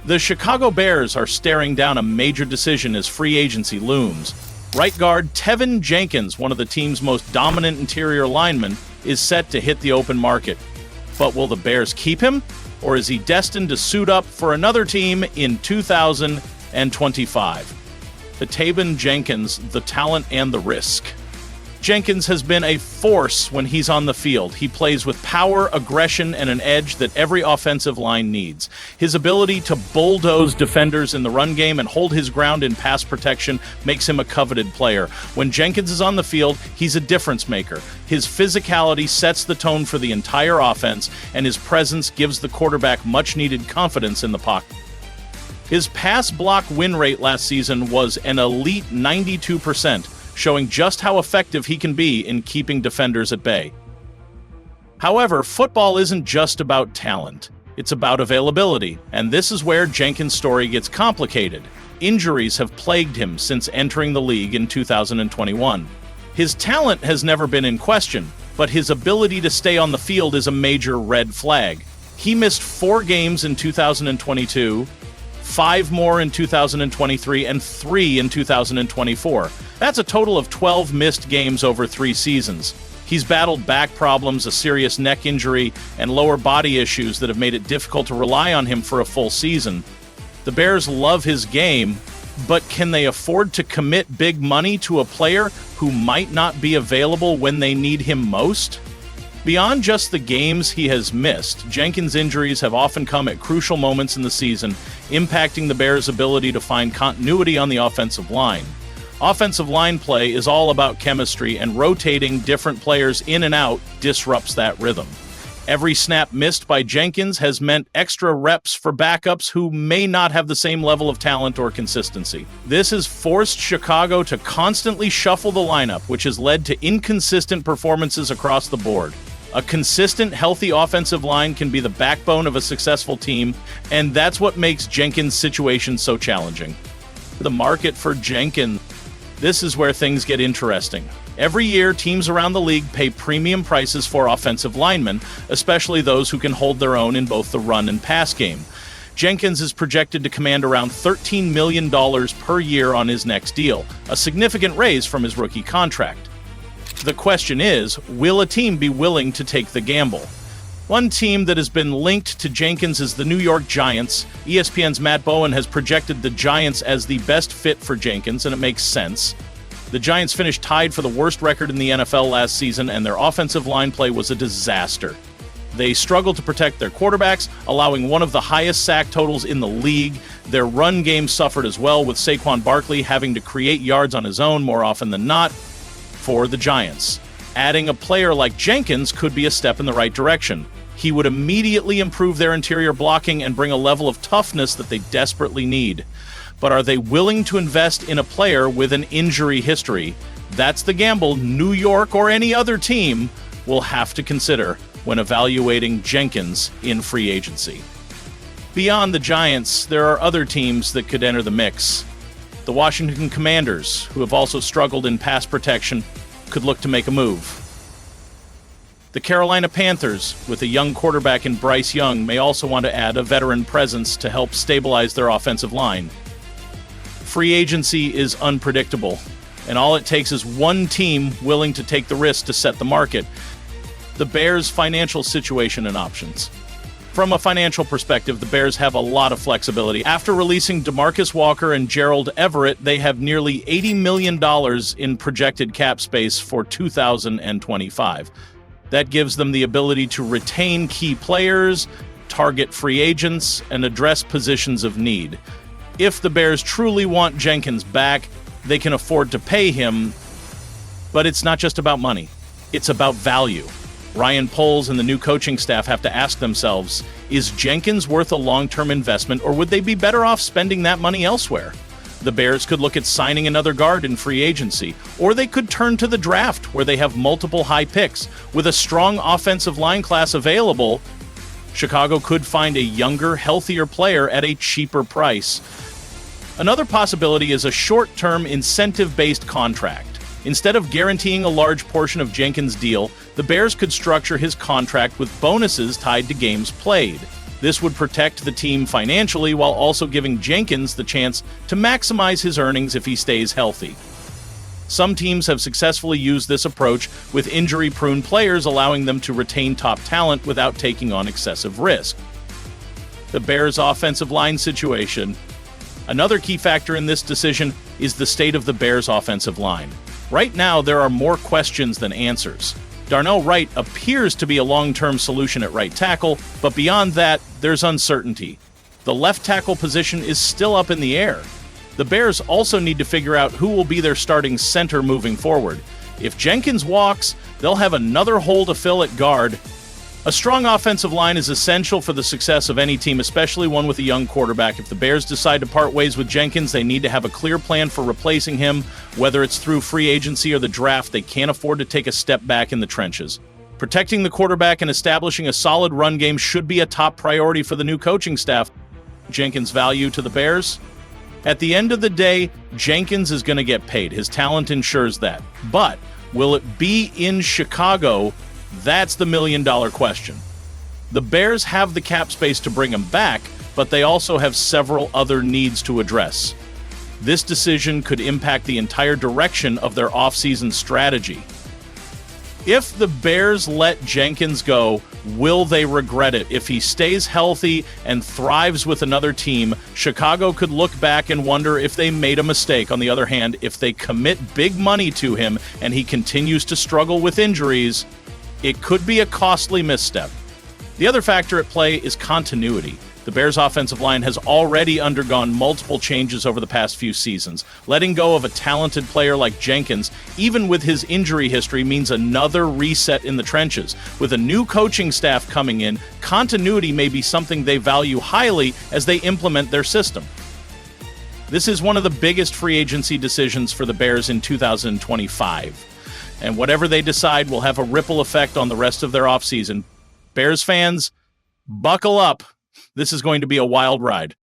The Chicago Bears are staring down a major decision as free agency looms. Right guard Teven Jenkins, one of the team's most dominant interior linemen, is set to hit the open market. But will the Bears keep him, or is he destined to suit up for another team in 2025? The Teven Jenkins, the talent and the risk. Jenkins has been a force when he's on the field. He plays with power, aggression, and an edge that every offensive line needs. His ability to bulldoze defenders in the run game and hold his ground in pass protection makes him a coveted player. When Jenkins is on the field, he's a difference maker. His physicality sets the tone for the entire offense, and his presence gives the quarterback much-needed confidence in the pocket. His pass block win rate last season was an elite 92%. Showing just how effective he can be in keeping defenders at bay. However, football isn't just about talent. It's about availability, and this is where Jenkins' story gets complicated. Injuries have plagued him since entering the league in 2021. His talent has never been in question, but his ability to stay on the field is a major red flag. He missed 4 games in 2022, 5 more in 2023, and 3 in 2024. That's a total of 12 missed games over 3 seasons. He's battled back problems, a serious neck injury, and lower body issues that have made it difficult to rely on him for a full season. The Bears love his game, but can they afford to commit big money to a player who might not be available when they need him most? Beyond just the games he has missed, Jenkins' injuries have often come at crucial moments in the season, impacting the Bears' ability to find continuity on the offensive line. Offensive line play is all about chemistry, and rotating different players in and out disrupts that rhythm. Every snap missed by Jenkins has meant extra reps for backups who may not have the same level of talent or consistency. This has forced Chicago to constantly shuffle the lineup, which has led to inconsistent performances across the board. A consistent, healthy offensive line can be the backbone of a successful team, and that's what makes Jenkins' situation so challenging. The market for Jenkins. This is where things get interesting. Every year, teams around the league pay premium prices for offensive linemen, especially those who can hold their own in both the run and pass game. Jenkins is projected to command around $13 million per year on his next deal, a significant raise from his rookie contract. The question is, will a team be willing to take the gamble? One team that has been linked to Jenkins is the New York Giants. ESPN's Matt Bowen has projected the Giants as the best fit for Jenkins, and it makes sense. The Giants finished tied for the worst record in the NFL last season, and their offensive line play was a disaster. They struggled to protect their quarterbacks, allowing one of the highest sack totals in the league. Their run game suffered as well, with Saquon Barkley having to create yards on his own more often than not for the Giants. Adding a player like Jenkins could be a step in the right direction. He would immediately improve their interior blocking and bring a level of toughness that they desperately need. But are they willing to invest in a player with an injury history? That's the gamble New York or any other team will have to consider when evaluating Jenkins in free agency. Beyond the Giants, there are other teams that could enter the mix. The Washington Commanders, who have also struggled in pass protection, could look to make a move. The Carolina Panthers, with a young quarterback in Bryce Young, may also want to add a veteran presence to help stabilize their offensive line. Free agency is unpredictable, and all it takes is one team willing to take the risk to set the market. The Bears' financial situation and options. From a financial perspective, the Bears have a lot of flexibility. After releasing DeMarcus Walker and Gerald Everett, they have nearly $80 million in projected cap space for 2025. That gives them the ability to retain key players, target free agents, and address positions of need. If the Bears truly want Jenkins back, they can afford to pay him, but it's not just about money. It's about value. Ryan Poles and the new coaching staff have to ask themselves, is Jenkins worth a long-term investment, or would they be better off spending that money elsewhere? The Bears could look at signing another guard in free agency, or they could turn to the draft, where they have multiple high picks. With a strong offensive line class available, Chicago could find a younger, healthier player at a cheaper price. Another possibility is a short-term incentive-based contract. Instead of guaranteeing a large portion of Jenkins' deal, the Bears could structure his contract with bonuses tied to games played. This would protect the team financially while also giving Jenkins the chance to maximize his earnings if he stays healthy. Some teams have successfully used this approach with injury-prone players, allowing them to retain top talent without taking on excessive risk. The Bears' offensive line situation. Another key factor in this decision is the state of the Bears' offensive line. Right now, there are more questions than answers. Darnell Wright appears to be a long-term solution at right tackle, but beyond that, there's uncertainty. The left tackle position is still up in the air. The Bears also need to figure out who will be their starting center moving forward. If Jenkins walks, they'll have another hole to fill at guard. A strong offensive line is essential for the success of any team, especially one with a young quarterback. If the Bears decide to part ways with Jenkins, they need to have a clear plan for replacing him. Whether it's through free agency or the draft, they can't afford to take a step back in the trenches. Protecting the quarterback and establishing a solid run game should be a top priority for the new coaching staff. Jenkins' value to the Bears? At the end of the day, Jenkins is going to get paid. His talent ensures that. But will it be in Chicago? That's the million-dollar question. The Bears have the cap space to bring him back, but they also have several other needs to address. This decision could impact the entire direction of their offseason strategy. If the Bears let Jenkins go, will they regret it? If he stays healthy and thrives with another team, Chicago could look back and wonder if they made a mistake. On the other hand, if they commit big money to him and he continues to struggle with injuries, it could be a costly misstep. The other factor at play is continuity. The Bears' offensive line has already undergone multiple changes over the past few seasons. Letting go of a talented player like Jenkins, even with his injury history, means another reset in the trenches. With a new coaching staff coming in, continuity may be something they value highly as they implement their system. This is one of the biggest free agency decisions for the Bears in 2025. And whatever they decide will have a ripple effect on the rest of their offseason. Bears fans, buckle up. This is going to be a wild ride.